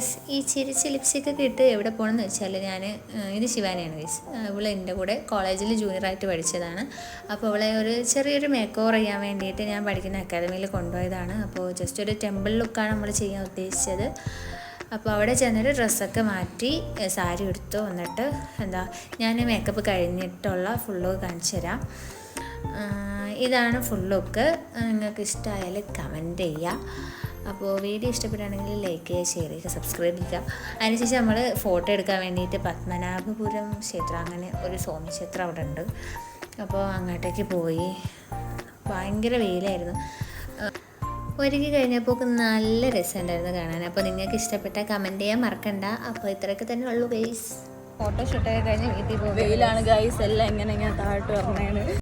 Guys ഈ ചിരിച്ച് ലിപ്സ്റ്റിക്കൊക്കെ ഇട്ട് എവിടെ പോകണമെന്ന് വെച്ചാൽ ഇത് ശിവാനിയാണ് ഗൈസ്. ഇവൾ എൻ്റെ കൂടെ കോളേജിൽ ജൂനിയറായിട്ട് പഠിച്ചതാണ്. അപ്പോൾ അവളെ ഒരു ചെറിയൊരു മേക്ക് ഓവർ ചെയ്യാൻ വേണ്ടിയിട്ട് ഞാൻ പഠിക്കുന്ന അക്കാദമിയിൽ കൊണ്ടുപോയതാണ്. അപ്പോൾ ജസ്റ്റ് ഒരു ടെമ്പിൾ ലുക്കാണ് നമ്മൾ ചെയ്യാൻ ഉദ്ദേശിച്ചത്. അപ്പോൾ അവിടെ ചെന്നിട്ട് ഡ്രസ്സൊക്കെ മാറ്റി സാരി എടുത്തു വന്നിട്ട് ഞാൻ മേക്കപ്പ് കഴിഞ്ഞിട്ടുള്ള ഫുൾ ലുക്ക് കാണിച്ചു തരാം. ഇതാണ് ഫുൾ ലുക്ക്. നിങ്ങൾക്ക് ഇഷ്ടമായാൽ കമൻറ്റ് ചെയ്യുക. അപ്പോൾ വീഡിയോ ഇഷ്ടപ്പെടുകയാണെങ്കിൽ ലൈക്ക് ചെയ്യുക, ഷെയർ ചെയ്യുക, സബ്സ്ക്രൈബ് ചെയ്യുക. അതിനുശേഷം നമ്മൾ ഫോട്ടോ എടുക്കാൻ വേണ്ടിയിട്ട് പത്മനാഭപുരം ക്ഷേത്രം, അങ്ങനെ ഒരു സ്വാമി ക്ഷേത്രം അവിടെ ഉണ്ട്. അപ്പോൾ അങ്ങോട്ടേക്ക് പോയി. ഭയങ്കര വെയിലായിരുന്നു. ഒരുക്കി കഴിഞ്ഞപ്പോൾ നല്ല രസമുണ്ടായിരുന്നു കാണാൻ. അപ്പോൾ നിങ്ങൾക്ക് ഇഷ്ടപ്പെട്ടാൽ കമൻറ്റ് ചെയ്യാൻ മറക്കണ്ട. അപ്പോൾ ഇത്രയൊക്കെ തന്നെ ഉള്ളൂ ഗൈസ്. ഫോട്ടോഷൂട്ടൊക്കെ കഴിഞ്ഞ് വീട്ടിൽ പോകും. വെയിലാണ് ഗൈസ്, എല്ലാം ഇങ്ങനെ താഴോട്ട് പറഞ്ഞാണ്.